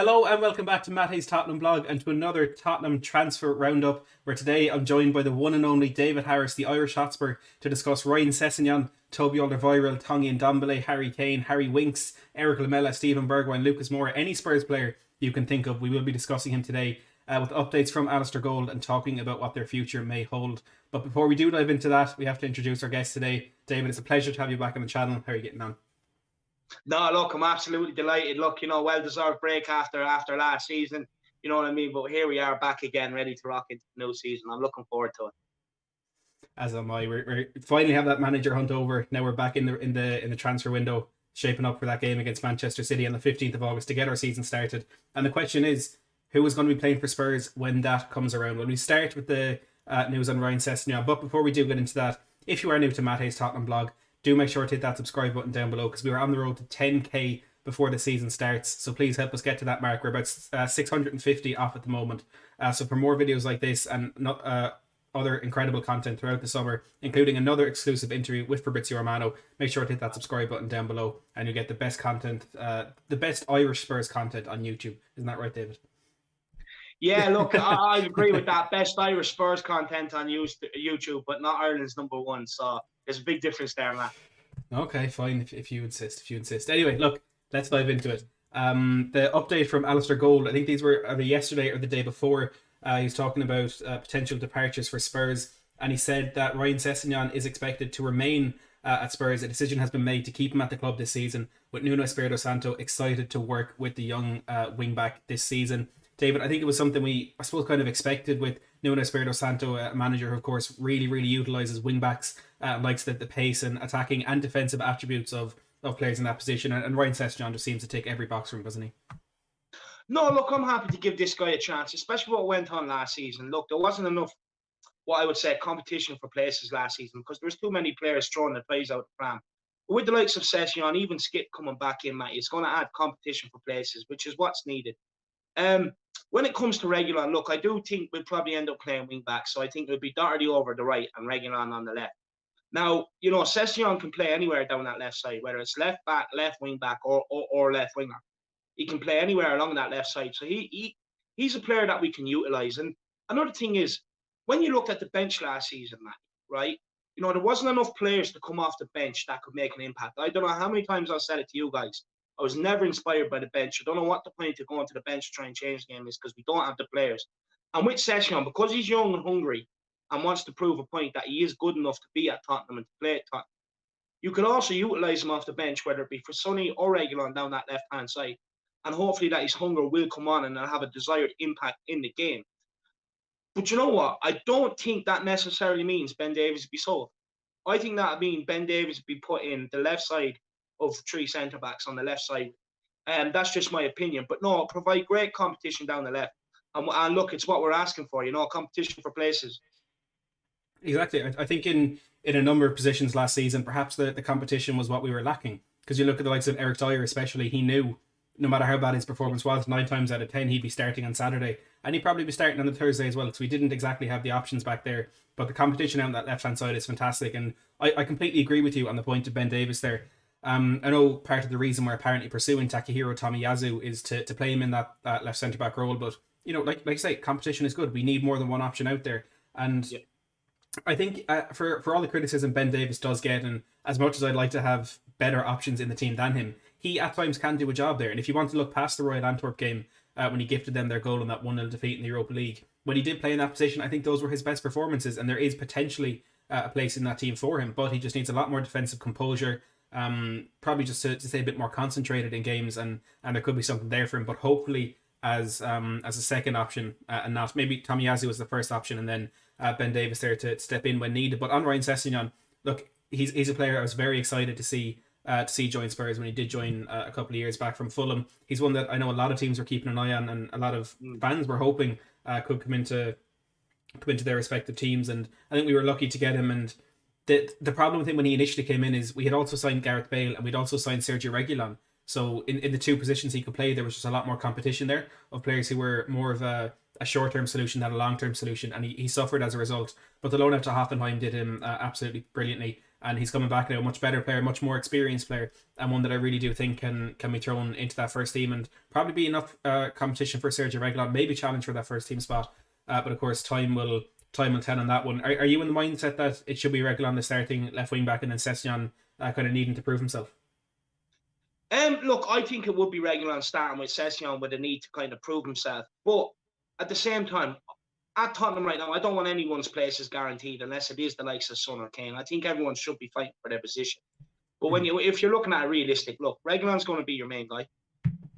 Hello and welcome back to Matty's Tottenham Blog and to another Tottenham transfer roundup, where today I'm joined by the one and only David Harris, the Irish Hotspur, to discuss Ryan Sessegnon, Toby Alderweireld, Tanguy Ndombele, Harry Kane, Harry Winks, Erik Lamela, Stephen Bergwijn, Lucas Moura, any Spurs player you can think of. We will be discussing him today with updates from Alistair Gold and talking about what their future may hold. But before we do dive into that, we have to introduce our guest today. David, it's a pleasure to have you back on the channel. How are you getting on? No, look, I'm absolutely delighted. Look, well-deserved break after last season. You know what I mean? But here we are back again, ready to rock into the new season. I'm looking forward to it. As am I. We're finally have that manager hunt over. Now we're back in the transfer window, shaping up for that game against Manchester City on the 15th of August to get our season started. And the question is, who is going to be playing for Spurs when that comes around? Well, we start with the news on Ryan Sessegnon. But before we do get into that, if you are new to Matty's Tottenham Blog, do make sure to hit that subscribe button down below, because we are on the road to 10k before the season starts. So please help us get to that mark. We're about 650 off at the moment. So for more videos like this and other incredible content throughout the summer, including another exclusive interview with Fabrizio Romano, make sure to hit that subscribe button down below and you'll get the best content, the best Irish Spurs content on YouTube. Isn't that right, David? Yeah, look, I agree with that. Best Irish Spurs content on YouTube, but not Ireland's number one. So there's a big difference there, man. Okay, fine, if you insist. Anyway, look, let's dive into it. The update from Alistair Gold, I think these were either yesterday or the day before. He was talking about potential departures for Spurs, and he said that Ryan Sessegnon is expected to remain at Spurs. A decision has been made to keep him at the club this season, with Nuno Espirito Santo excited to work with the young wing-back this season. David, I think it was something we, I suppose, kind of expected with Nuno Espirito Santo, a manager who, of course, really utilises wing-backs, likes the pace and attacking and defensive attributes of players in that position. And Ryan Sessegnon just seems to tick every box for him, doesn't he? No, look, I'm happy to give this guy a chance, especially what went on last season. Look, there wasn't enough, what I would say, competition for places last season because there was too many players throwing the plays out the pram. But with the likes of Sessegnon, even Skipp coming back in, Matt, it's going to add competition for places, which is what's needed. When it comes to Reguilón, look, I do think we'll probably end up playing wing back. So I think it'll be Doherty over the right and Reguilón on the left. Now, Sessegnon can play anywhere down that left side, whether it's left back, left wing back, or left winger. He can play anywhere along that left side. So he's a player that we can utilise. And another thing is, when you looked at the bench last season, Matt, right? There wasn't enough players to come off the bench that could make an impact. I don't know how many times I've said it to you guys. I was never inspired by the bench. I don't know what the point of going to the bench to try and change the game is, because we don't have the players. And with Sessegnon, because he's young and hungry and wants to prove a point that he is good enough to be at Tottenham and to play at Tottenham, you could also utilise him off the bench, whether it be for Sonny or Reguilón down that left-hand side. And hopefully that his hunger will come on and have a desired impact in the game. But you know what? I don't think that necessarily means Ben Davies be sold. I think that would mean Ben Davies be put in the left side of the three centre-backs on the left side. That's just my opinion. But no, provide great competition down the left. And look, it's what we're asking for, competition for places. Exactly. I think in a number of positions last season, perhaps the competition was what we were lacking. Because you look at the likes of Eric Dyer especially, he knew no matter how bad his performance was, 9 times out of 10 he'd be starting on Saturday. And he'd probably be starting on the Thursday as well, because we didn't exactly have the options back there. But the competition on that left-hand side is fantastic. And I completely agree with you on the point of Ben Davies there. I know part of the reason we're apparently pursuing Takehiro Tomiyasu is to play him in that left centre-back role. But, like I say, competition is good. We need more than one option out there. And yeah. I think for all the criticism Ben Davies does get, and as much as I'd like to have better options in the team than him, he at times can do a job there. And if you want to look past the Royal Antwerp game, when he gifted them their goal in that 1-0 defeat in the Europa League, when he did play in that position, I think those were his best performances. And there is potentially a place in that team for him. But he just needs a lot more defensive composure. Probably just to stay a bit more concentrated in games, and there could be something there for him. But hopefully as a second option, and not maybe Tomiyasu was the first option, and then Ben Davies there to step in when needed. But on Ryan Sessegnon, look, he's a player I was very excited to see join Spurs when he did join a couple of years back from Fulham. He's one that I know a lot of teams were keeping an eye on, and a lot of fans were hoping could come into their respective teams. And I think we were lucky to get him. And the problem with him when he initially came in is we had also signed Gareth Bale and we'd also signed Sergio Reguilón. So in the two positions he could play, there was just a lot more competition there of players who were more of a short-term solution than a long-term solution, and he suffered as a result. But the loan out to Hoffenheim did him absolutely brilliantly. and he's coming back now a much better player, much more experienced player, and one that I really do think can be thrown into that first team and probably be enough competition for Sergio Reguilon, maybe challenge for that first team spot. But of course, time will tell on that one. Are you in the mindset that it should be Reguilon the starting left wing back and then Sessegnon kind of needing to prove himself? Look, I think it would be Reguilon starting with Sessegnon with a need to kind of prove himself. But at the same time, at Tottenham right now, I don't want anyone's place is guaranteed unless it is the likes of Son or Kane. I think everyone should be fighting for their position. But if you're looking at a realistic look, Reguilon's going to be your main guy.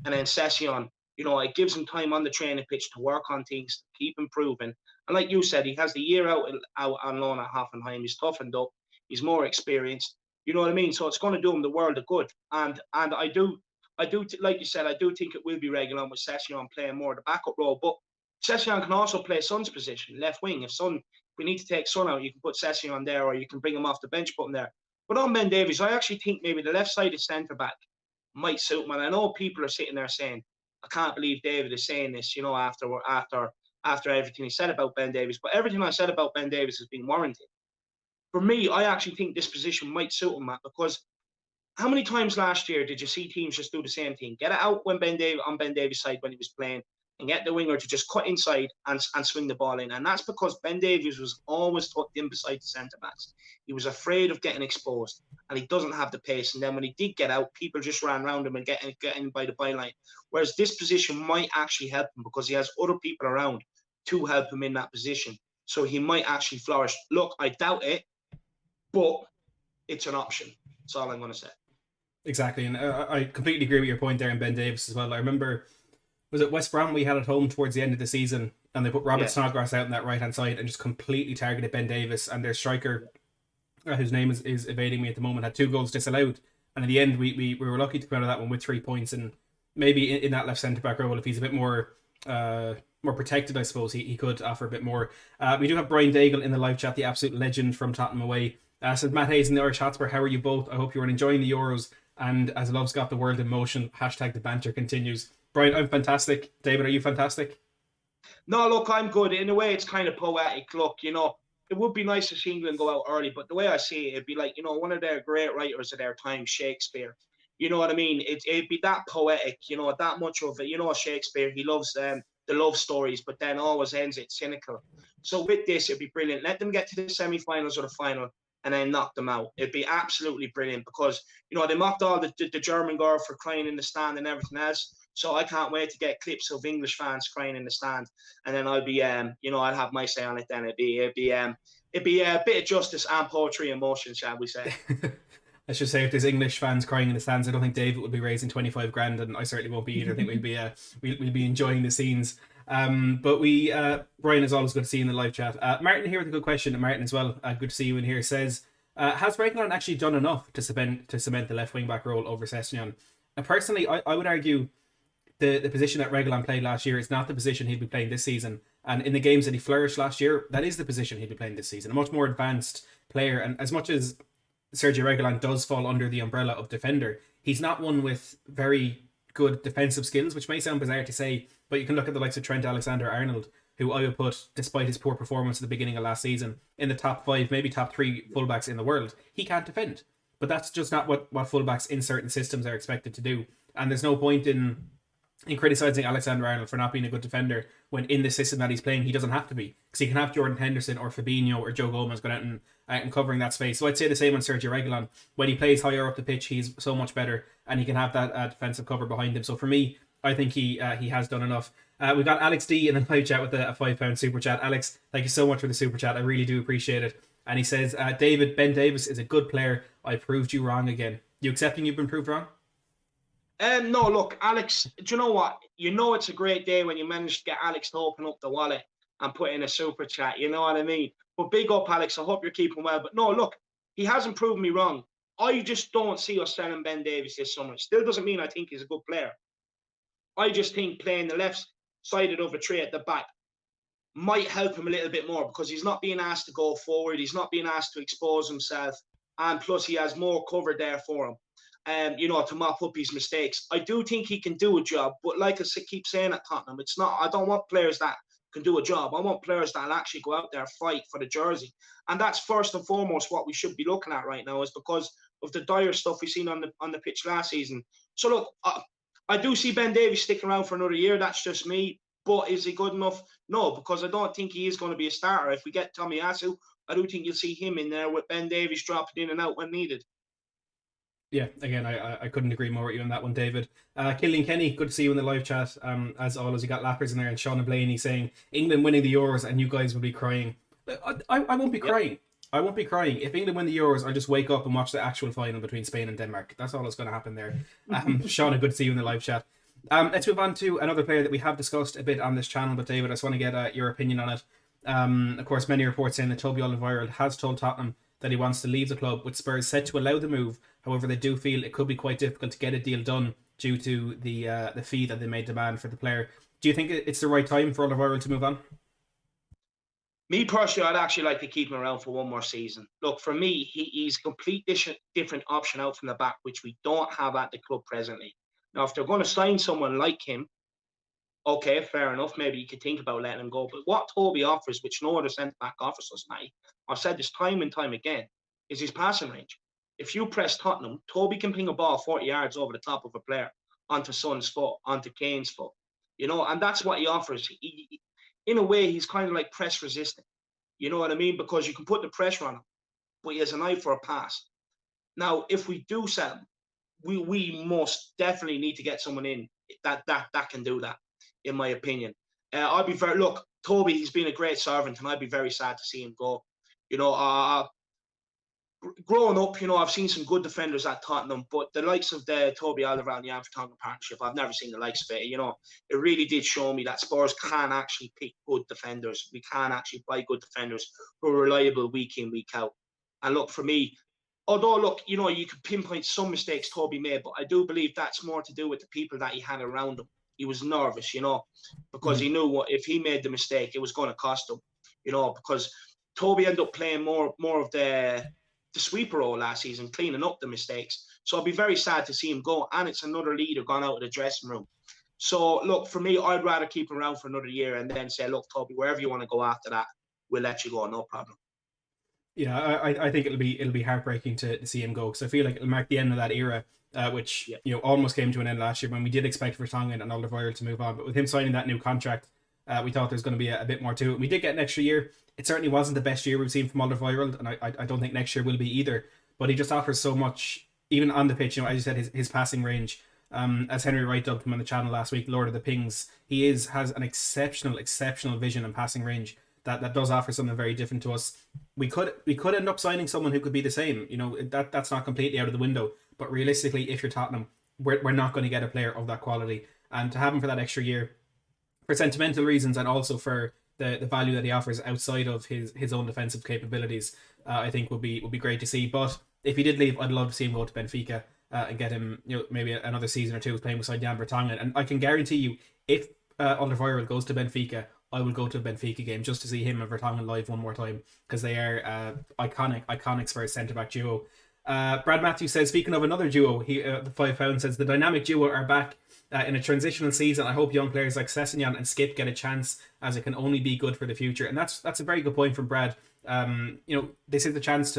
And then Sessegnon, it gives him time on the training pitch to work on things, to keep improving. And like you said, he has the year out on loan at Hoffenheim. He's toughened up. He's more experienced. You know what I mean? So it's going to do him the world of good. And I do, like you said, I do think it will be Reguilon with Sessegnon playing more the backup role. But Sessegnon can also play Son's position, left wing. If we need to take Son out, you can put Sessegnon there, or you can bring him off the bench, put him there. But on Ben Davies, I actually think maybe the left-sided centre-back might suit him. And I know people are sitting there saying, I can't believe David is saying this, after everything he said about Ben Davies. But everything I said about Ben Davies has been warranted. For me, I actually think this position might suit him, Matt, because how many times last year did you see teams just do the same thing? Get it out when on Ben Davies' side when he was playing, and get the winger to just cut inside and swing the ball in. And that's because Ben Davies was always tucked in beside the centre-backs. He was afraid of getting exposed, and he doesn't have the pace. And then when he did get out, people just ran around him and getting by the byline. Whereas this position might actually help him because he has other people around to help him in that position. So he might actually flourish. Look, I doubt it, but it's an option. That's all I'm going to say. Exactly, and I completely agree with your point there in Ben Davies as well. I remember, was it West Brom we had at home towards the end of the season, and they put Robert Snodgrass out on that right-hand side and just completely targeted Ben Davies, and their striker, whose name is evading me at the moment, had 2 goals disallowed. And in the end, we were lucky to come out of that one with 3 points, and maybe in that left centre-back role, if he's a bit more protected, I suppose, he could offer a bit more. We do have Brian Daigle in the live chat, the absolute legend from Tottenham away. Says Matt Hayes in the Irish Hotspur, how are you both? I hope you're enjoying the Euros, and as love's got the world in motion, hashtag the banter continues. Brian, I'm fantastic. David, are you fantastic? No, look, I'm good. In a way, it's kind of poetic. Look, it would be nice to see England go out early, but the way I see it, it'd be like, one of their great writers of their time, Shakespeare. You know what I mean? It'd be that poetic, that much of it. Shakespeare, he loves the love stories, but then always ends it cynical. So with this, it'd be brilliant. Let them get to the semi-finals or the final and then knock them out. It'd be absolutely brilliant because, they mocked all the German girl for crying in the stand and everything else. So I can't wait to get clips of English fans crying in the stand, and then I'll be, I'll have my say on it. Then it'd be a bit of justice and poetry in motion, shall we say? I should say, if there's English fans crying in the stands, I don't think David would be raising 25 grand, and I certainly won't be either. I think we'll be enjoying the scenes. But Brian, is always good to see you in the live chat. Martin here with a good question. Martin as well. Good to see you in here. Says, has Reguilon actually done enough to cement the left wing back role over Sessegnon? And personally, I would argue the position that Reguilon played last year is not the position he'd be playing this season. And in the games that he flourished last year, that is the position he'd be playing this season. A much more advanced player. And as much as Sergio Reguilon does fall under the umbrella of defender, he's not one with very good defensive skills, which may sound bizarre to say, but you can look at the likes of Trent Alexander-Arnold, who I would put, despite his poor performance at the beginning of last season, in the top 5, maybe top 3 fullbacks in the world. He can't defend. But that's just not what fullbacks in certain systems are expected to do. And there's no point in criticising Alexander-Arnold for not being a good defender when in the system that he's playing, he doesn't have to be. Because he can have Jordan Henderson or Fabinho or Joe Gomez going out and covering that space. So I'd say the same on Sergio Reguilon. When he plays higher up the pitch, he's so much better, and he can have that defensive cover behind him. So for me, I think he has done enough. We've got Alex D in the live chat with a £5 super chat. Alex, thank you so much for the super chat. I really do appreciate it. And he says, David, Ben Davies is a good player. I proved you wrong again. You accepting you've been proved wrong? No, look, Alex, do you know what? It's a great day when you manage to get Alex to open up the wallet and put in a super chat. You know what I mean? But big up, Alex. I hope you're keeping well. But no, look, he hasn't proven me wrong. I just don't see us selling Ben Davies this summer. Still doesn't mean I think he's a good player. I just think playing the left-sided of a three at the back might help him a little bit more because he's not being asked to go forward. He's not being asked to expose himself. And plus, he has more cover there for him. To mop up his mistakes. I do think he can do a job, but like I keep saying at Tottenham, it's not. I don't want players that can do a job. I want players that'll actually go out there, fight for the jersey. And that's first and foremost what we should be looking at right now, is because of the dire stuff we've seen on the pitch last season. So look, I do see Ben Davies sticking around for another year. That's just me. But is he good enough? No, because I don't think he is going to be a starter. If we get Tomiyasu, I do think you'll see him in there with Ben Davies dropping in and out when needed. Yeah, again, I couldn't agree more with you on that one, David. Killian Kenny, good to see you in the live chat. As always, you got Lappers in there, and Sean Blaney saying England winning the Euros and you guys will be crying. I won't be crying. I won't be crying. If England win the Euros, I'll just wake up and watch the actual final between Spain and Denmark. That's all that's going to happen there. Sean, good to see you in the live chat. Let's move on to another player that we have discussed a bit on this channel, but David, I just want to get your opinion on it. Of course, many reports saying that Toby Alderweireld has told Tottenham that he wants to leave the club, with Spurs set to allow the move. However, they do feel it could be quite difficult to get a deal done due to the fee that they may demand for the player. Do you think it's the right time for Alderweireld to move on? Me personally, I'd actually like to keep him around for one more season. Look, for me, he's a complete different option out from the back, which we don't have at the club presently. Now, if they're going to sign someone like him, okay, fair enough. Maybe you could think about letting him go. But what Toby offers, which no other centre-back offers us now, I've said this time and time again, is his passing range. If you press Tottenham, Toby can ping a ball 40 yards over the top of a player, onto Son's foot, onto Kane's foot. You know, and that's what he offers. In a way, he's kind of like press resistant. You know what I mean? Because you can put the pressure on him, but he has an eye for a pass. Now, if we do sell him, we most definitely need to get someone in that can do that, in my opinion. I'd be Toby, he's been a great servant, and I'd be very sad to see him go. You know, growing up, you know, I've seen some good defenders at Tottenham, but the likes of the Toby Alderweireld and the Vertonghen partnership, I've never seen the likes of it. You know, it really did show me that Spurs can actually pick good defenders. We can actually buy good defenders who are reliable week in, week out. And look, for me, although, look, you know, you could pinpoint some mistakes Toby made, but I do believe that's more to do with the people that he had around him. He was nervous, you know, because he knew what if he made the mistake, it was going to cost him, you know, because Toby ended up playing more of the sweeper role last season, cleaning up the mistakes. So I'd be very sad to see him go, and it's another leader gone out of the dressing room. So, look, for me, I'd rather keep him around for another year and then say, look, Toby, wherever you want to go after that, we'll let you go, no problem. Yeah, I think it'll be heartbreaking to see him go, because I feel like it'll mark the end of that era, which you know almost came to an end last year when we did expect Vertonghen and Alderweireld to move on. But with him signing that new contract, we thought there's going to be a bit more to it. We did get an extra year. It certainly wasn't the best year we've seen from Alderweireld, and I don't think next year will be either. But he just offers so much, even on the pitch. You know, as you said, his passing range. As Henry Wright dubbed him on the channel last week, Lord of the Pings. He has an exceptional vision and passing range. That does offer something very different to us. We could end up signing someone who could be the same. You know, that's not completely out of the window. But realistically, if you're Tottenham, we're not going to get a player of that quality. And to have him for that extra year, for sentimental reasons and also for the value that he offers outside of his own defensive capabilities, I think would be great to see. But if he did leave, I'd love to see him go to Benfica and get him, you know, maybe another season or two playing beside Jan Vertonghen. And I can guarantee you, if Alderweireld goes to Benfica, I will go to a Benfica game just to see him and Vertonghen live one more time, because they are iconic Spurs centre-back duo. Brad Matthews says, speaking of another duo, the £5 says, the dynamic duo are back in a transitional season. I hope young players like Sessegnon and Skipp get a chance, as it can only be good for the future. And that's a very good point from Brad. You know, this is the chance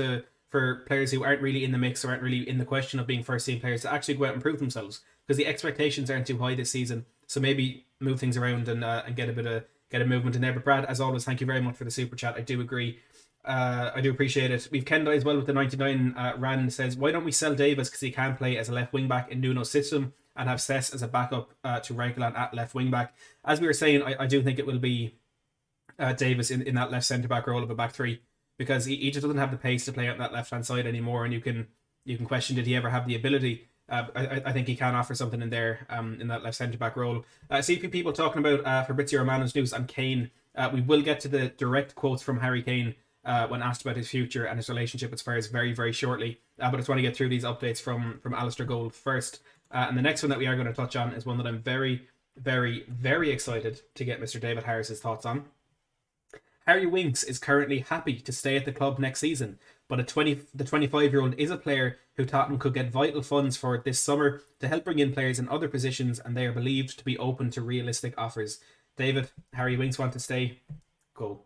for players who aren't really in the mix or aren't really in the question of being first team players to actually go out and prove themselves, because the expectations aren't too high this season. So maybe move things around and get a movement in there. But Brad, as always, thank you very much for the super chat. I do agree. I do appreciate it. We've Kendall as well with the 99. Rand says, why don't we sell Davis, because he can play as a left wing back in Nuno's system, and have Sess as a backup to Reguilon at left wing back. As we were saying, I do think it will be Davis in that left centre back role of a back three, because he just doesn't have the pace to play out that left hand side anymore, and you can question, did he ever have the ability? I think he can offer something in there in that left centre back role. I see a few people talking about Fabrizio Romano's news on Kane. We will get to the direct quotes from Harry Kane when asked about his future and his relationship with Spurs very, very shortly. But I just want to get through these updates from Alistair Gold first. And the next one that we are going to touch on is one that I'm very, very, very excited to get Mr. David Harris's thoughts on. Harry Winks is currently happy to stay at the club next season, but the 25-year-old is a player who Tottenham could get vital funds for this summer to help bring in players in other positions, and they are believed to be open to realistic offers. David, Harry Winks want to stay. Go.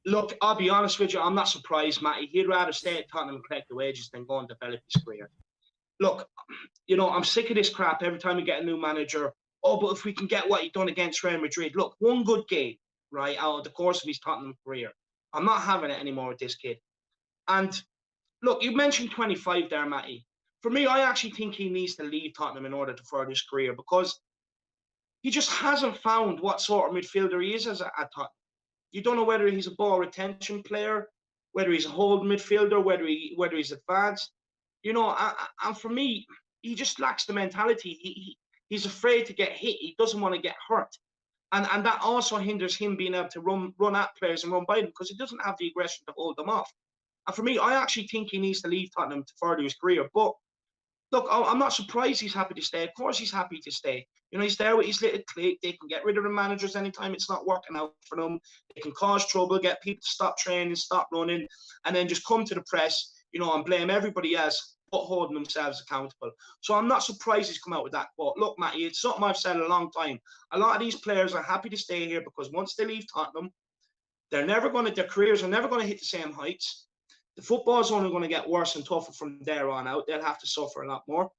Look, I'll be honest with you, I'm not surprised, Matty. He'd rather stay at Tottenham and collect the wages than go and develop his career. Look, I'm sick of this crap every time we get a new manager. Oh, but if we can get what he done against Real Madrid. Look, one good game, right, out of the course of his Tottenham career. I'm not having it anymore with this kid. And look, you mentioned 25 there, Matty. For me, I actually think he needs to leave Tottenham in order to further his career because he just hasn't found what sort of midfielder he is at Tottenham. You don't know whether he's a ball retention player, whether he's a holding midfielder, whether he's advanced. And for me, he just lacks the mentality. He's afraid to get hit. He doesn't want to get hurt. And that also hinders him being able to run at players and run by them because he doesn't have the aggression to hold them off. And for me, I actually think he needs to leave Tottenham to further his career. But look, I'm not surprised he's happy to stay. Of course he's happy to stay. He's there with his little clique. They can get rid of the managers anytime it's not working out for them. They can cause trouble, get people to stop training, stop running, and then just come to the press, and blame everybody else, but holding themselves accountable. So I'm not surprised he's come out with that. But look, Matty, it's something I've said a long time. A lot of these players are happy to stay here because once they leave Tottenham, their careers are never going to hit the same heights. The football's only going to get worse and tougher from there on out. They'll have to suffer a lot more.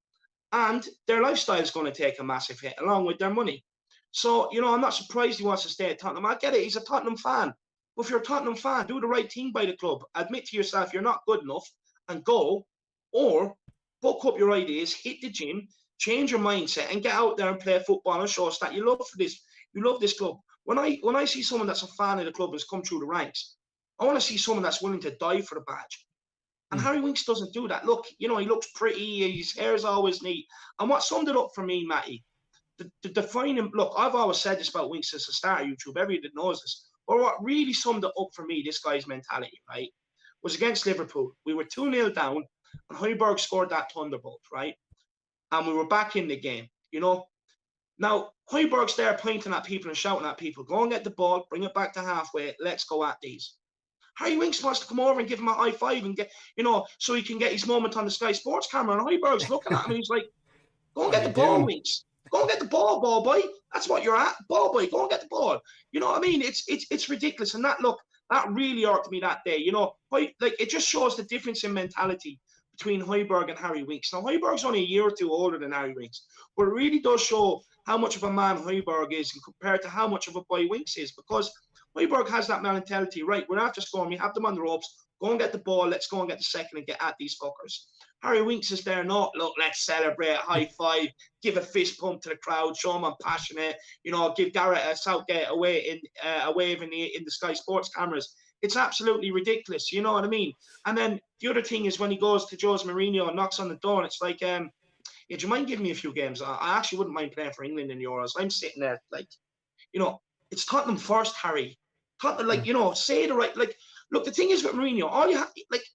And their lifestyle is going to take a massive hit along with their money. So, I'm not surprised he wants to stay at Tottenham. I get it. He's a Tottenham fan. But if you're a Tottenham fan, do the right thing by the club. Admit to yourself you're not good enough and go. Or buck up your ideas, hit the gym, change your mindset and get out there and play football and show us that you love this. You love this club. When I see someone that's a fan of the club and has come through the ranks, I want to see someone that's willing to die for the badge. And Harry Winks doesn't do that. Look, he looks pretty. His hair's always neat. And what summed it up for me, Matty, the defining, look, I've always said this about Winks since the start of YouTube. Everybody knows this. But what really summed it up for me, this guy's mentality, right, was against Liverpool. We were 2-0 down, and Højbjerg scored that thunderbolt, right? And we were back in the game, Now, Højbjerg's there pointing at people and shouting at people, go and get the ball, bring it back to halfway, let's go at these. Harry Winks wants to come over and give him a high five and get, so he can get his moment on the Sky Sports camera. And Højbjerg's looking at him and he's like, go and get the ball, Winks. Go and get the ball boy. That's what you're at, ball boy. Go and get the ball. You know what I mean? It's ridiculous. And that really irked me that day. It just shows the difference in mentality between Højbjerg and Harry Winks. Now, Højbjerg's only a year or two older than Harry Winks, but it really does show how much of a man Højbjerg is compared to how much of a boy Winks is, because Højbjerg has that mentality, right? We're after scoring, we have them on the ropes, go and get the ball, let's go and get the second and get at these fuckers. Harry Winks is there, not, look, let's celebrate, high five, give a fist pump to the crowd, show them I'm passionate, give Gareth Southgate a wave in the Sky Sports cameras. It's absolutely ridiculous, you know what I mean? And then the other thing is when he goes to Jose Mourinho and knocks on the door, and it's like, yeah, do you mind giving me a few games? I actually wouldn't mind playing for England in Euros. I'm sitting there like, it's Tottenham first, Harry. Tottenham, say the right, look, the thing is with Mourinho, all you have,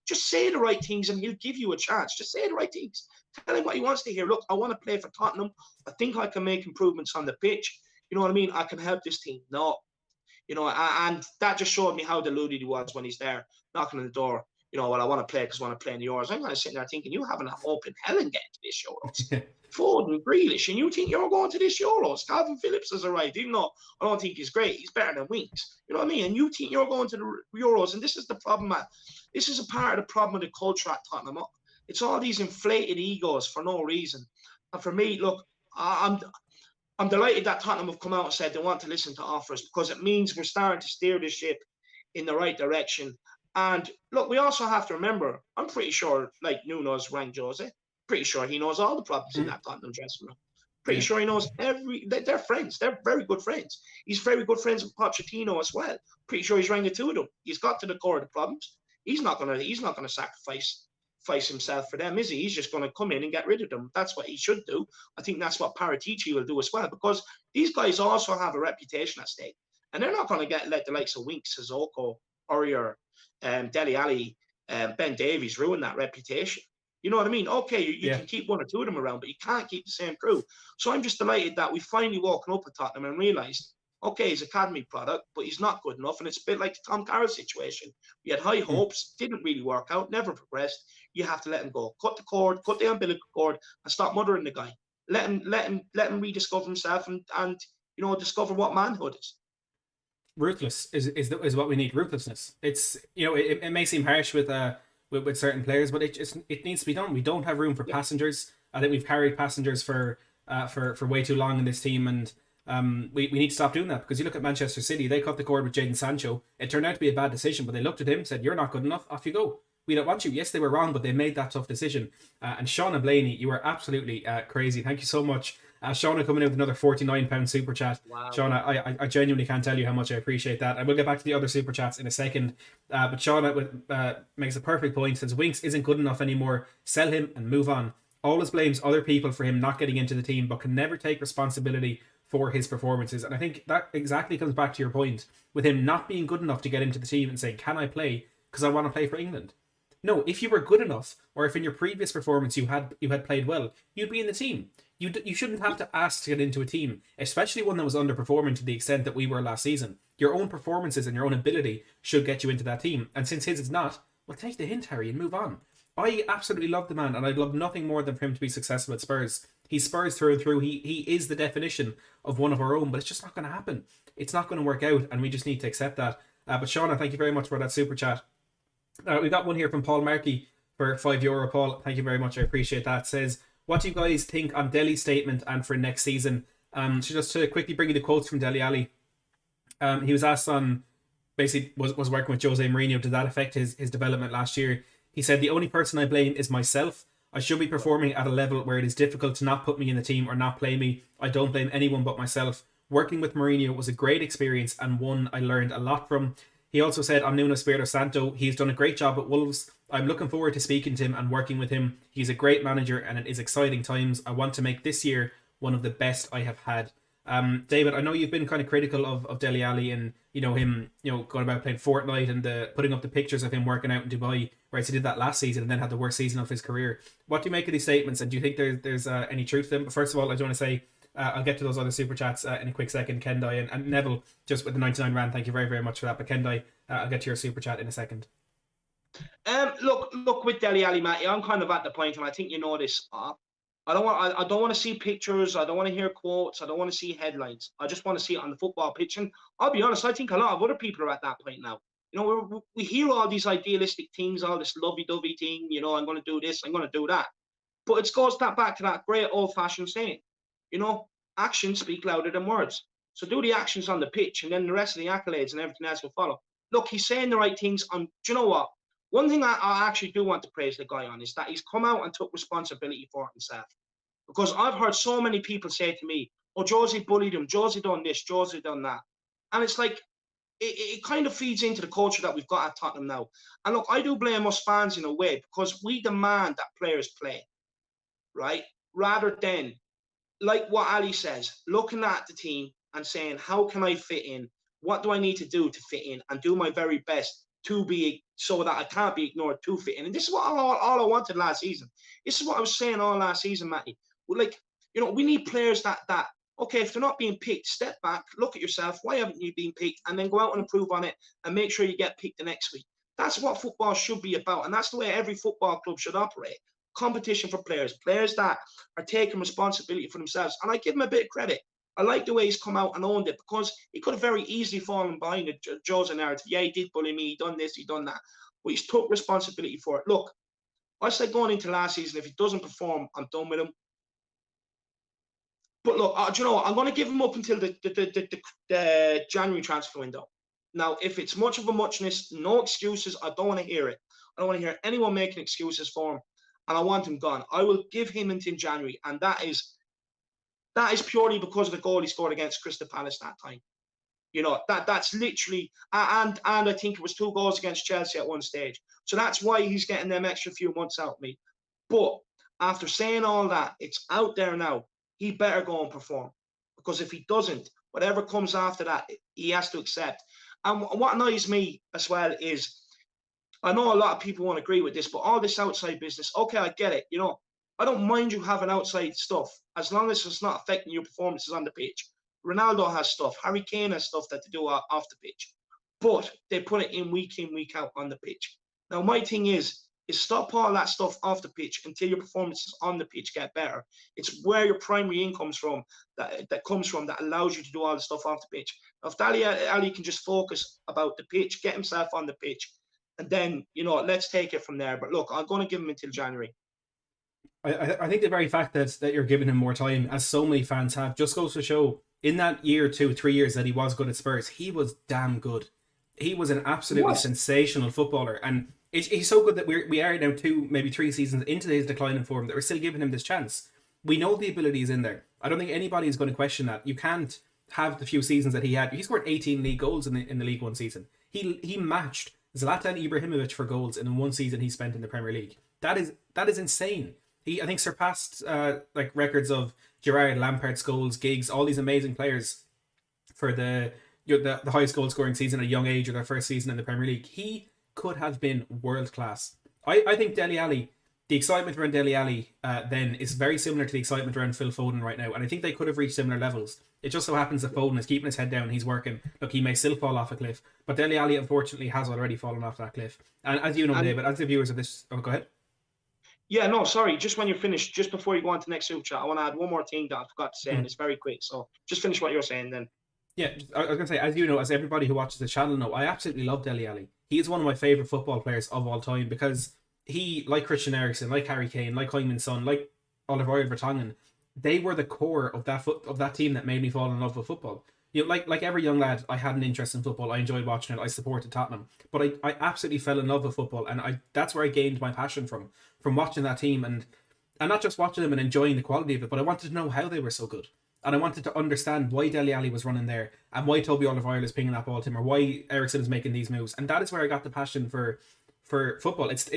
just say the right things and he'll give you a chance. Just say the right things. Tell him what he wants to hear. Look, I want to play for Tottenham. I think I can make improvements on the pitch. You know what I mean? I can help this team. No. And that just showed me how deluded he was when he's there knocking on the door. Well, I want to play because I want to play in the Euros. I'm going to sit there thinking, you haven't a hope in hell in getting to this Euros. Foden, Grealish, and you think you're going to this Euros. Calvin Phillips has arrived, even though I don't think he's great. He's better than Winks. You know what I mean? And you think you're going to the Euros. And this is the problem, Matt. This is a part of the problem with the culture at Tottenham. It's all these inflated egos for no reason. And for me, look, I'm delighted that Tottenham have come out and said they want to listen to offers, because it means we're starting to steer the ship in the right direction. And look, we also have to remember, I'm pretty sure, Nuno's rang Jose. Pretty sure he knows all the problems in that Tottenham dressing room. Pretty sure he knows they're friends. They're very good friends. He's very good friends with Pochettino as well. Pretty sure he's rang the two of them. He's got to the core of the problems. He's not gonna sacrifice himself for them, is he? He's just gonna come in and get rid of them. That's what he should do. I think that's what Paratici will do as well, because these guys also have a reputation at stake. And they're not gonna let the likes of Winks, Sissoko, Aurier, Dele Alli, Ben Davies ruin that reputation. You know what I mean? Okay, you can keep one or two of them around, but you can't keep the same crew. So I'm just delighted that we finally woken up at Tottenham and realised, okay, he's academy product, but he's not good enough. And it's a bit like the Tom Carroll situation. We had high hopes, didn't really work out, never progressed. You have to let him go. Cut the cord, cut the umbilical cord, and stop mothering the guy. Let him rediscover himself and discover what manhood is. Ruthless is what we need. Ruthlessness. It's, it may seem harsh with certain players, but it needs to be done. We don't have room for passengers. I think we've carried passengers for way too long in this team, and we need to stop doing that, because you look at Manchester City, they cut the cord with Jadon Sancho. It turned out to be a bad decision, but they looked at him, said, "You're not good enough, off you go. We don't want you." Yes, they were wrong, but they made that tough decision. And Shauna Blaney, you are absolutely crazy. Thank you so much. Shauna coming in with another £49 super chat. Wow. Shauna, I genuinely can't tell you how much I appreciate that. And we'll get back to the other super chats in a second. But Shauna makes a perfect point. Says Winks isn't good enough anymore. Sell him and move on. Always blames other people for him not getting into the team, but can never take responsibility for his performances. And I think that exactly comes back to your point with him not being good enough to get into the team and saying, "Can I play? Because I want to play for England." No, if you were good enough, or if in your previous performance you had played well, you'd be in the team. You shouldn't have to ask to get into a team, especially one that was underperforming to the extent that we were last season. Your own performances and your own ability should get you into that team. And since his is not, well, take the hint, Harry, and move on. I absolutely love the man, and I'd love nothing more than for him to be successful at Spurs. He's Spurs through and through. He is the definition of one of our own, but it's just not going to happen. It's not going to work out, and we just need to accept that. But Shauna, thank you very much for that super chat. We got one here from Paul Markey for €5. Paul, thank you very much. I appreciate that. Says, what do you guys think on Dele's statement and for next season? So just to quickly bring you the quotes from Dele Alli. He was asked on, basically was working with Jose Mourinho. Did that affect his development last year? He said, "The only person I blame is myself. I should be performing at a level where it is difficult to not put me in the team or not play me. I don't blame anyone but myself. Working with Mourinho was a great experience and one I learned a lot from." He also said on Nuno Espirito Santo, "He's done a great job at Wolves. I'm looking forward to speaking to him and working with him. He's a great manager and it is exciting times. I want to make this year one of the best I have had." David, I know you've been kind of critical of Dele Alli and him going about playing Fortnite and putting up the pictures of him working out in Dubai, whereas he did that last season and then had the worst season of his career. What do you make of these statements, and do you think there's any truth to them? But first of all, I do want to say I'll get to those other super chats in a quick second. Kendai and Neville, just with the 99 rand, thank you very, very much for that. But Kendai, I'll get to your super chat in a second. Look with Dele Alli, Matty, I'm kind of at the point, and I think you know this. I don't want to see pictures. I don't want to hear quotes. I don't want to see headlines. I just want to see it on the football pitch. And I'll be honest, I think a lot of other people are at that point now. We hear all these idealistic things, all this lovey-dovey thing. I'm going to do this, I'm going to do that. But it goes back to that great old-fashioned saying. Actions speak louder than words. So do the actions on the pitch, and then the rest of the accolades and everything else will follow. Look, he's saying the right things. Do you know what? One thing I actually do want to praise the guy on is that he's come out and took responsibility for it himself. Because I've heard so many people say to me, "Oh, Josie bullied him, Josie done this, Josie done that." And it's like, it kind of feeds into the culture that we've got at Tottenham now. And look, I do blame us fans in a way, because we demand that players play, right? Rather than, like what Ali says, looking at the team and saying, how can I fit in? What do I need to do to fit in? And do my very best to be, so that I can't be ignored, to fit in. And this is what all I wanted last season. This is what I was saying all last season, Matty. We need players that, okay, if they're not being picked, step back, look at yourself. Why haven't you been picked? And then go out and improve on it and make sure you get picked the next week. That's what football should be about. And that's the way every football club should operate. Competition for players that are taking responsibility for themselves. And I give him a bit of credit. I like the way he's come out and owned it, because he could have very easily fallen behind the Jose narrative. Yeah, he did bully me, he done this, he done that. But he's took responsibility for it. Look, I said going into last season, if he doesn't perform, I'm done with him. But look, do you know what? I'm going to give him up until the January transfer window. Now, if it's much of a muchness, no excuses, I don't want to hear it. I don't want to hear anyone making excuses for him. And I want him gone. I will give him until January, and that is purely because of the goal he scored against Crystal Palace that time. That's literally, and I think it was 2 goals against Chelsea at one stage. So that's why he's getting them extra few months out of me. But after saying all that, it's out there now. He better go and perform, because if he doesn't, whatever comes after that, he has to accept. And what annoys me as well is, I know a lot of people won't agree with this, but all this outside business, okay, I get it. I don't mind you having outside stuff, as long as it's not affecting your performances on the pitch. Ronaldo has stuff. Harry Kane has stuff that they do off the pitch. But they put it in, week out on the pitch. Now, my thing is, is stop all that stuff off the pitch until your performances on the pitch get better. It's where your primary income comes from that allows you to do all the stuff off the pitch. Now, if Dele Alli can just focus about the pitch, get himself on the pitch, and then, let's take it from there. But look, I'm going to give him until January. I think the very fact that you're giving him more time, as so many fans have, just goes to show in that year, 2, 3 years that he was good at Spurs, he was damn good. He was an absolutely sensational footballer, and he's so good that we are now 2, maybe 3 seasons into his decline in form that we're still giving him this chance. We know the ability is in there. I don't think anybody is going to question that. You can't have the few seasons that he had. He scored 18 league goals in the League One season. He matched Zlatan Ibrahimovic for goals in one season he spent in the Premier League. That is insane. He, I think, surpassed records of Gerrard, Lampard, Scholes, Giggs, all these amazing players for the highest goal scoring season at a young age or their first season in the Premier League. He could have been world class. I think Dele Alli, the excitement around Dele Alli then is very similar to the excitement around Phil Foden right now, and I think they could have reached similar levels. It just so happens that Foden is keeping his head down, he's working. Look, he may still fall off a cliff, but Dele Alli unfortunately has already fallen off that cliff. And as you know, David, as the viewers of this, go ahead. Yeah, no, sorry. Just when you're finished, just before you go on to the next super chat, I want to add one more thing that I forgot to say, and it's very quick. So just finish what you're saying then. Yeah, I was going to say, as you know, as everybody who watches the channel know, I absolutely love Dele Alli. He is one of my favourite football players of all time because he, like Christian Eriksen, like Harry Kane, like Heung-min Son, like Alderweireld Vertonghen, they were the core of that team that made me fall in love with football. Like every young lad, I had an interest in football. I enjoyed watching it. I supported Tottenham, but I absolutely fell in love with football, and that's where I gained my passion from watching that team, and not just watching them and enjoying the quality of it, but I wanted to know how they were so good, and I wanted to understand why Dele Alli was running there, and why Toby Alderweireld is pinging that ball to him, or why Eriksen is making these moves, and that is where I got the passion for football. It's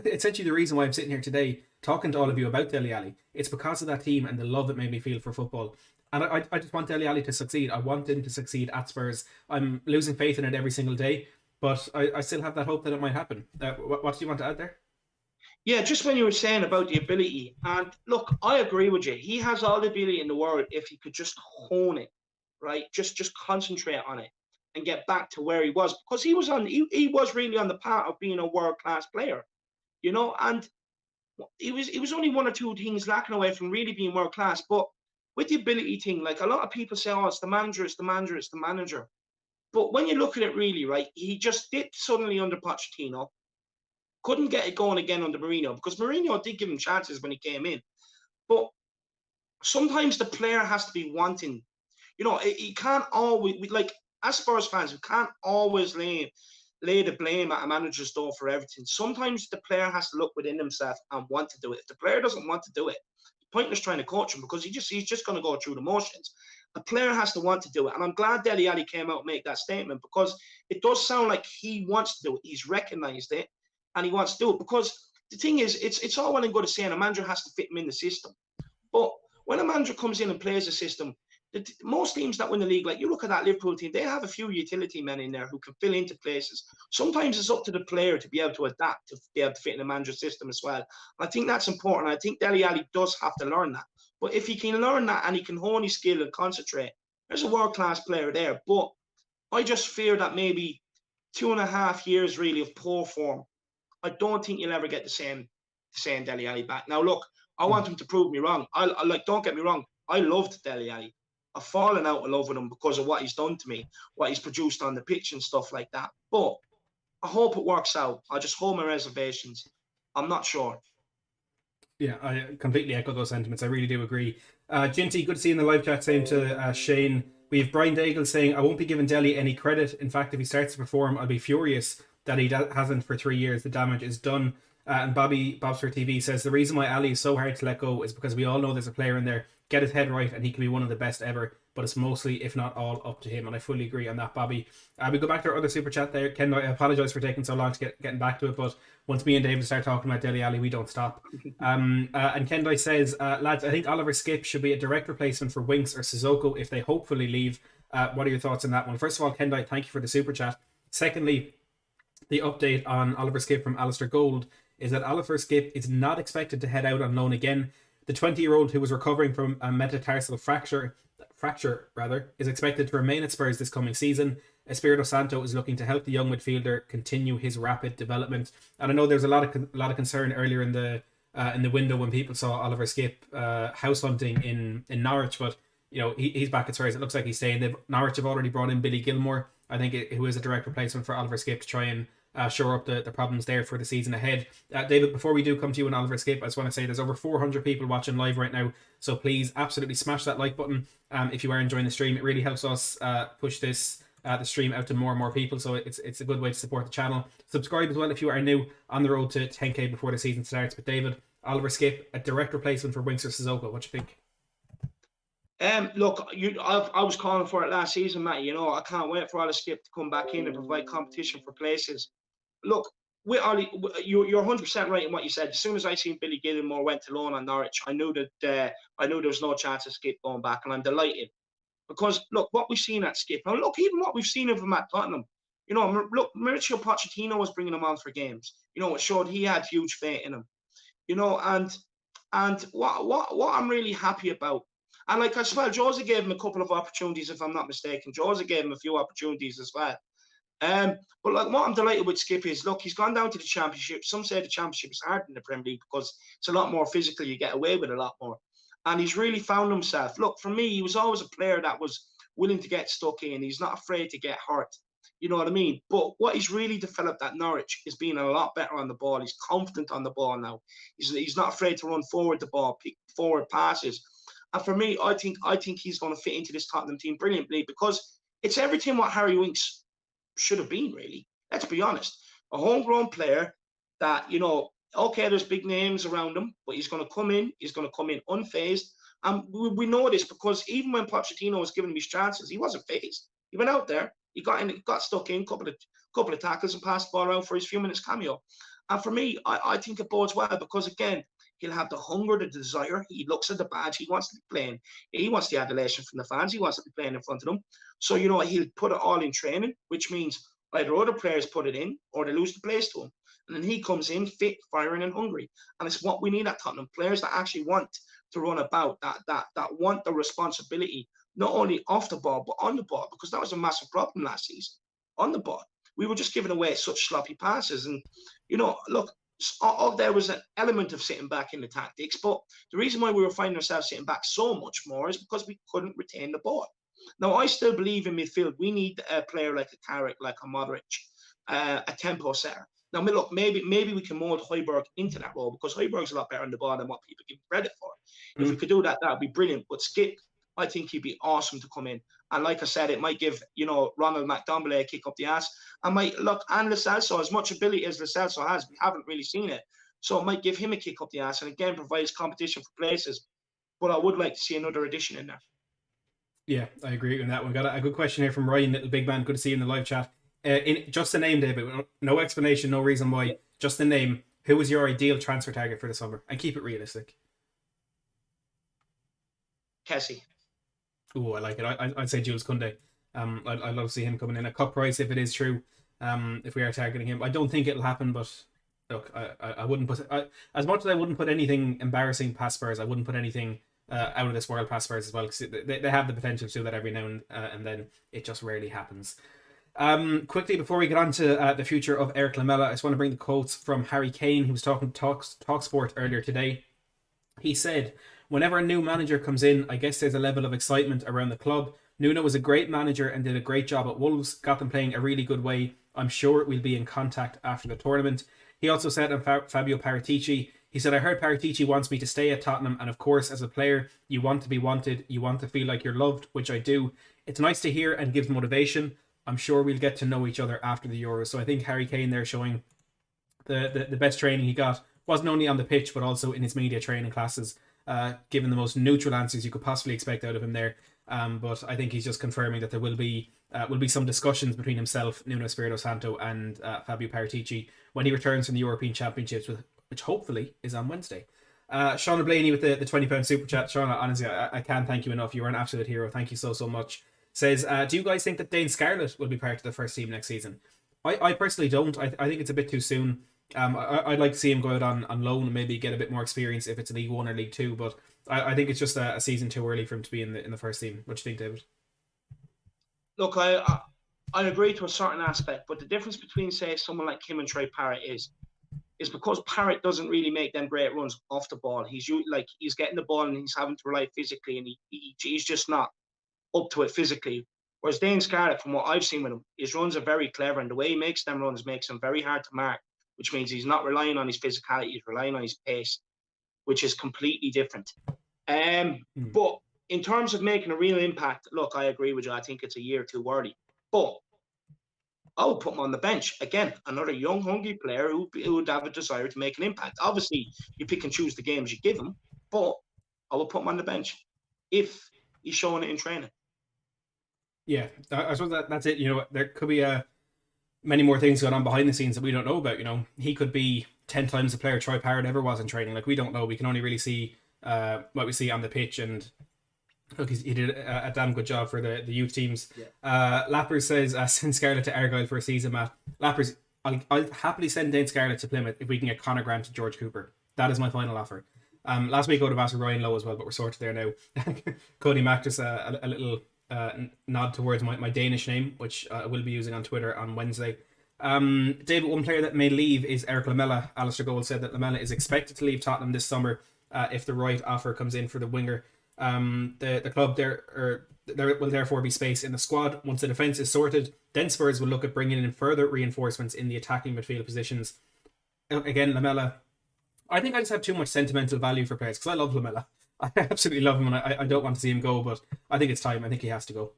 essentially the reason why I'm sitting here today talking to all of you about Dele Alli. It's because of that team and the love it made me feel for football. And I just want Dele Alli to succeed. I want him to succeed at Spurs. I'm losing faith in it every single day, but I still have that hope that it might happen. What do you want to add there? Yeah, just when you were saying about the ability, and look, I agree with you. He has all the ability in the world if he could just hone it, right? Just concentrate on it and get back to where he was, because he was really on the path of being a world-class player, and he was only 1 or 2 things lacking away from really being world-class. But with the ability thing, like a lot of people say, oh, it's the manager, it's the manager, it's the manager. But when you look at it really, right, he just dipped suddenly under Pochettino, couldn't get it going again under Mourinho, because Mourinho did give him chances when he came in. But sometimes the player has to be wanting. He can't always, as Spurs fans, we can't always lay the blame at a manager's door for everything. Sometimes the player has to look within himself and want to do it. If the player doesn't want to do it, pointless trying to coach him, because he's just going to go through the motions. A player has to want to do it, and I'm glad Dele Alli came out and made that statement, because it does sound like he wants to do it. He's recognised it, and he wants to do it. Because the thing is, it's all well and good saying a manager has to fit him in the system, but when a manager comes in and plays a system, most teams that win the league, like you look at that Liverpool team, they have a few utility men in there who can fill into places. Sometimes it's up to the player to be able to adapt, to be able to fit in a manager's system as well. I think that's important. I think Dele Alli does have to learn that. But if he can learn that and he can hone his skill and concentrate, there's a world-class player there. But I just fear that maybe 2.5 years really of poor form, I don't think you'll ever get the same Dele Alli back. Now, look, I want him to prove me wrong. Don't get me wrong. I loved Dele Alli. I've fallen out of love with him because of what he's done to me, what he's produced on the pitch and stuff like that. But I hope it works out. I just hold my reservations. I'm not sure. Yeah, I completely echo those sentiments. I really do agree. Ginty, good to see you in the live chat, saying to Shane. We have Brian Daigle saying, I won't be giving Dele any credit. In fact, if he starts to perform, I'll be furious that he hasn't for 3 years. The damage is done. And Bob's for TV says, the reason why Ali is so hard to let go is because we all know there's a player in there, get his head right, and he can be one of the best ever, but it's mostly, if not all, up to him. And I fully agree on that, Bobby. We go back to our other super chat there. Ken, I apologise for taking so long to getting back to it, but once me and David start talking about Dele Alli, we don't stop. And Kendai says, lads, I think Oliver Skipp should be a direct replacement for Winks or Sissoko if they hopefully leave. What are your thoughts on that one? First of all, Kendai, thank you for the super chat. Secondly, the update on Oliver Skipp from Alistair Gold is that Oliver Skipp is not expected to head out on loan again. The 20-year-old who was recovering from a metatarsal fracture is expected to remain at Spurs this coming season. Espirito Santo is looking to help the young midfielder continue his rapid development. And I know there's a lot of concern earlier in the window when people saw Oliver Skipp house hunting in Norwich, but he's back at Spurs. It looks like he's staying. Norwich have already brought in Billy Gilmore, I think, who is a direct replacement for Oliver Skipp to try and shore up the problems there for the season ahead. David, before we do come to you and Oliver Skipp, I just want to say there's over 400 people watching live right now, so please absolutely smash that like button if you are enjoying the stream. It really helps us push this the stream out to more and more people, so it's a good way to support the channel. Subscribe as well if you are new, on the road to 10k before the season starts. But David, Oliver Skipp, a direct replacement for Winksor Sissoko, what do you think? Look, I was calling for it last season, Matt. I can't wait for Oliver Skipp to come back in and provide competition for places. Look, with Ollie, you're 100% right in what you said. As soon as I seen Billy Gilmore went to loan on Norwich, I knew that there was no chance of Skipp going back, and I'm delighted because look what we've seen at Skipp, and look even what we've seen of him at Tottenham. Look, Mauricio Pochettino was bringing him on for games. It showed he had huge faith in him. And what I'm really happy about. And like as well, Jose gave him a couple of opportunities, if I'm not mistaken. Jose gave him a few opportunities as well. But like what I'm delighted with Skipp is, look, he's gone down to the Championship. Some say the Championship is harder than the Premier League because it's a lot more physical. You get away with a lot more. And he's really found himself. Look, for me, he was always a player that was willing to get stuck in. He's not afraid to get hurt. You know what I mean? But what he's really developed at Norwich is being a lot better on the ball. He's confident on the ball now. He's not afraid to run forward the ball, pick forward passes. And for me, I think he's going to fit into this Tottenham team brilliantly because it's everything what Harry Winks should have been, really. Let's be honest. A homegrown player that, okay, there's big names around him, but he's going to come in unfazed. And we know this because even when Pochettino was giving him his chances, he wasn't phased. He went out there, he got stuck in, couple of tackles and passed the ball around for his few minutes cameo. And for me, I think it bodes well because, again, he'll have the hunger, the desire. He looks at the badge. He wants to be playing. He wants the adulation from the fans. He wants to be playing in front of them. So, he'll put it all in training, which means either other players put it in or they lose the place to him. And then he comes in fit, firing and hungry. And it's what we need at Tottenham. Players that actually want to run about, that want the responsibility, not only off the ball, but on the ball, because that was a massive problem last season. On the ball. We were just giving away such sloppy passes. And, look, there was an element of sitting back in the tactics, but the reason why we were finding ourselves sitting back so much more is because we couldn't retain the ball. Now, I still believe in midfield, we need a player like a Carrick, like a Modric, a tempo setter. Now, look, maybe we can mold Højbjerg into that role because Højbjerg's a lot better on the ball than what people give credit for. If we could do that, that'd be brilliant. But Skipp, I think he'd be awesome to come in. And like I said, it might give, Ronald McDombele a kick up the ass. And Lo Celso, as much ability as Lo Celso has, we haven't really seen it. So it might give him a kick up the ass and again provides competition for places. But I would like to see another addition in there. Yeah, I agree with that one. Got a good question here from Ryan, little big man. Good to see you in the live chat. Just a name, David. No explanation, no reason why. Just a name. Who is your ideal transfer target for the summer? And keep it realistic. Kessie. Oh, I like it. I'd say Jules Koundé. I'd love to see him coming in. A cut price if it is true. If we are targeting him, I don't think it'll happen. But look, I wouldn't put as much as I wouldn't put anything embarrassing past Spurs. I wouldn't put anything out of this world past Spurs as well. Because they have the potential to do that every now and then. It just rarely happens. Quickly before we get on to the future of Erik Lamela, I just want to bring the quotes from Harry Kane. He was talking to Talksport earlier today. He said, "Whenever a new manager comes in, I guess there's a level of excitement around the club. Nuno was a great manager and did a great job at Wolves, got them playing a really good way. I'm sure we'll be in contact after the tournament." He also said on Fabio Paratici, he said, "I heard Paratici wants me to stay at Tottenham, and of course, as a player, you want to be wanted, you want to feel like you're loved, which I do. It's nice to hear and gives motivation. I'm sure we'll get to know each other after the Euros." So I think Harry Kane there showing the best training he got, wasn't only on the pitch, but also in his media training classes, given the most neutral answers you could possibly expect out of him there. But I think he's just confirming that there will be some discussions between himself, Nuno Espirito Santo, and Fabio Paratici when he returns from the European Championships, which hopefully is on Wednesday. Sean Blaney with the £20 super chat. Sean, honestly, I can't thank you enough. You're an absolute hero. Thank you so much. Says, do you guys think that Dane Scarlett will be part of the first team next season? I personally don't. I think it's a bit too soon. I'd like to see him go out on loan and maybe get a bit more experience if it's League One or League Two. But I think it's just a season too early for him to be in the first team. What do you think, David? Look, I agree to a certain aspect, but the difference between, say, someone like Kim and Trey Parrott is because Parrott doesn't really make them great runs off the ball. He's getting the ball and he's having to rely physically, and he's just not up to it physically. Whereas Dane Scarlett, from what I've seen with him, his runs are very clever, and the way he makes them runs makes them very hard to mark, which means he's not relying on his physicality, he's relying on his pace, which is completely different. But in terms of making a real impact, look, I agree with you. I think it's a year too early. But I would put him on the bench. Again, another young, hungry player who would have a desire to make an impact. Obviously, you pick and choose the games you give him, but I would put him on the bench if he's showing it in training. Yeah, I suppose that's it. You know, there could be many more things going on behind the scenes that we don't know about. You know, he could be 10 times the player Troy Parrott ever was in training. Like, we don't know. We can only really see what we see on the pitch, and look, he did a damn good job for the youth teams. Yeah. Lappers says, send Scarlett to Argyle for a season, Matt. Lappers, I'll happily send Dane Scarlett to Plymouth if we can get Conor Grant to George Cooper. That is my final offer. Last week I would have asked for Ryan Lowe as well, but we're sorted there now. Cody Mack just a little nod towards my Danish name, which I will be using on Twitter on Wednesday. David, one player that may leave is Erik Lamela. Alistair Gold said that Lamela is expected to leave Tottenham this summer if the right offer comes in for the winger. The club there will therefore be space in the squad. Once the defence is sorted, then Spurs will look at bringing in further reinforcements in the attacking midfield positions. Again, Lamela, I think I just have too much sentimental value for players because I love Lamela. I absolutely love him, and I don't want to see him go, but I think it's time. I think he has to go.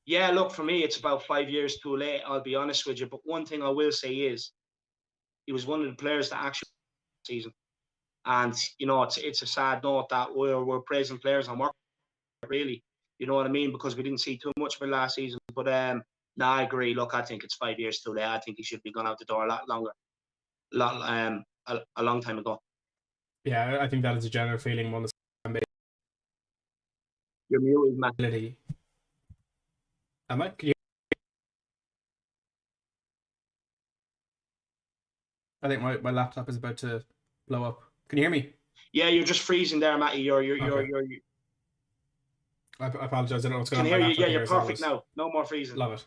Yeah, look, for me, it's about 5 years too late, I'll be honest with you. But one thing I will say is he was one of the players that actually season. And, you know, it's a sad note that we're praising players on work, really. You know what I mean? Because we didn't see too much of it last season. But no, I agree. Look, I think it's 5 years too late. I think he should be gone out the door a lot longer, a long time ago. Yeah, I think that is a general feeling among the fan base. You're muted, man. Am I? I think my laptop is about to blow up. Can you hear me? Yeah, you're just freezing there, Matty. I apologize. I don't know what's going on. Can hear you. Yeah, you're perfect now. No more freezing. Love it.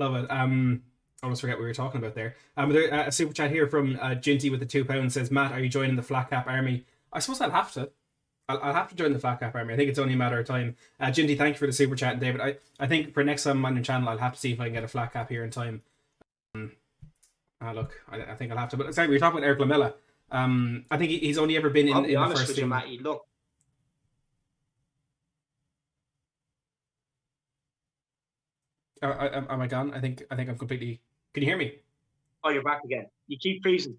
I almost forget what we were talking about there. A super chat here from Ginty with the £2 says, Matt, are you joining the Flat Cap Army? I suppose I'll have to. I'll have to join the Flat Cap Army. I think it's only a matter of time. Ginty, thank you for the super chat, David. I think for next time I'm on your channel, I'll have to see if I can get a Flat Cap here in time. Look, I think I'll have to. But sorry, we were talking about Erik Lamela. I think he's only ever been in the first team. Matty, look. Am I gone? I think I'm completely. Can you hear me? Oh, you're back again. You keep freezing.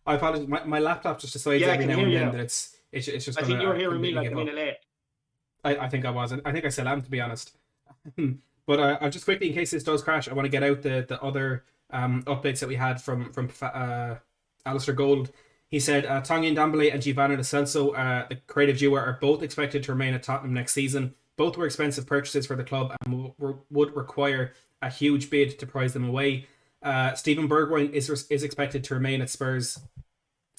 I apologize. My laptop just decides every now and then that it's just. I think you were hearing me like a minute late. I think I was. I think I still am, to be honest. But I'll just quickly, in case this does crash, I want to get out the other updates that we had from Alistair Gold. He said Tanguy Ndombele and Giovanni Lo Celso, the creative duo, are both expected to remain at Tottenham next season. Both were expensive purchases for the club and would require a huge bid to prize them away. Steven Bergwijn is expected to remain at Spurs.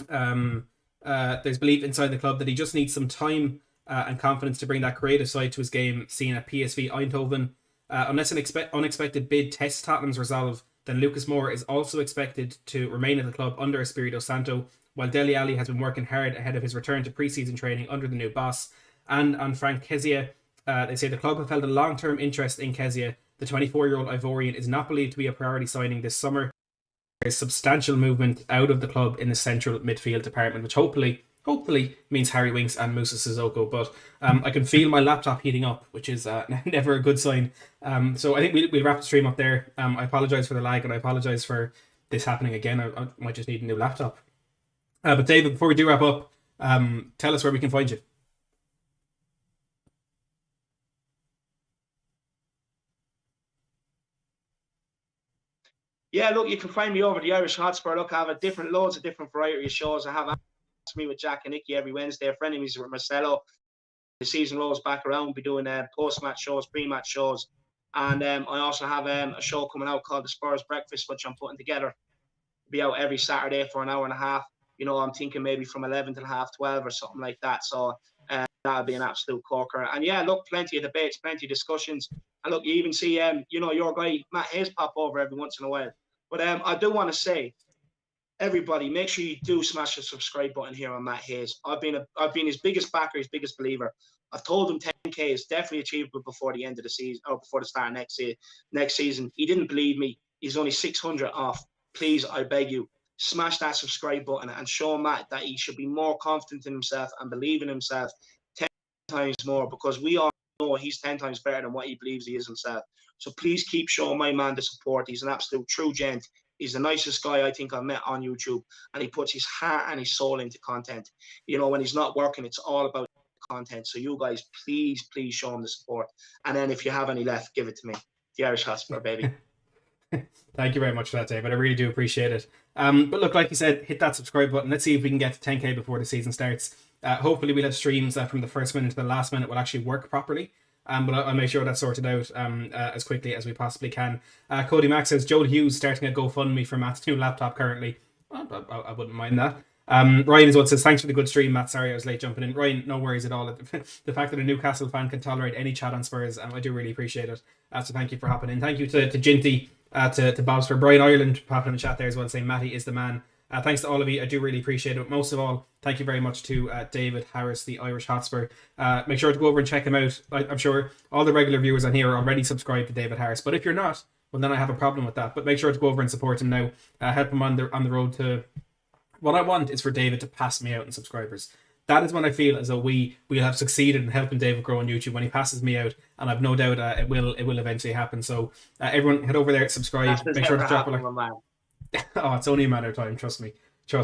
There's belief inside the club that he just needs some time and confidence to bring that creative side to his game seen at PSV Eindhoven. Unless an unexpected bid tests Tottenham's resolve, then Lucas Moura is also expected to remain at the club under Espirito Santo, while Dele Alli has been working hard ahead of his return to pre-season training under the new boss. And on Frank Kezia, they say the club have held a long-term interest in Kezia. The 24-year-old Ivorian is not believed to be a priority signing this summer. There's substantial movement out of the club in the central midfield department, which hopefully means Harry Winks and Moussa Sissoko. But I can feel my laptop heating up, which is never a good sign. So I think we'll wrap the stream up there. I apologise for the lag, and I apologise for this happening again. I might just need a new laptop. But David, before we do wrap up, tell us where we can find you. Yeah, look, you can find me over the Irish Hotspur. Look, I have loads of different variety of shows. I have Ask Me with Jack and Nicky every Wednesday. Frenemies with Marcelo. The season rolls back around. We'll be doing post-match shows, pre-match shows. And I also have a show coming out called The Spurs Breakfast, which I'm putting together. It'll be out every Saturday for an hour and a half. You know, I'm thinking maybe from 11 till half 12 or something like that. So that would be an absolute corker. And yeah, look, plenty of debates, plenty of discussions. And look, you even see, your guy, Matt Hayes, pop over every once in a while. But I do want to say, everybody, make sure you do smash the subscribe button here on Matt Hayes. I've been his biggest backer, his biggest believer. I've told him 10K is definitely achievable before the end of the season, or before the start of next season. He didn't believe me. He's only 600 off. Please, I beg you, smash that subscribe button and show Matt that he should be more confident in himself and believe in himself 10 times more, because we all know he's 10 times better than what he believes he is himself. So please keep showing my man the support. He's an absolute true gent. He's the nicest guy I think I've met on YouTube, and he puts his heart and his soul into content. When he's not working, it's all about content. So you guys, please show him the support. And then if you have any left, give it to me. The Irish Hotspur, baby. Thank you very much for that, David. I really do appreciate it. But look, like you said, hit that subscribe button. Let's see if we can get to 10K before the season starts. Hopefully we'll have streams that from the first minute to the last minute will actually work properly. But I'll make sure that's sorted out as quickly as we possibly can. Cody Mack says, Joel Hughes starting a GoFundMe for Matt's new laptop currently. I wouldn't mind that. Ryan is what says, thanks for the good stream, Matt. Sorry I was late jumping in. Ryan, no worries at all. The fact that a Newcastle fan can tolerate any chat on Spurs, I do really appreciate it. So thank you for hopping in. Thank you to Ginty, to Bob's for Brian Ireland popping in the chat there as well, saying Matty is the man. Thanks to all of you. I do really appreciate it. Most of all, thank you very much to David Harris, the Irish Hotspur. Make sure to go over and check him out. I'm sure all the regular viewers on here are already subscribed to David Harris. But if you're not, well, then I have a problem with that. But make sure to go over and support him now. Help him on the road to... What I want is for David to pass me out in subscribers. That is when I feel as though we have succeeded in helping David grow on YouTube, when he passes me out, and I've no doubt it will eventually happen. So everyone head over there, subscribe, make sure to drop a like. Oh, it's only a matter of time, trust me.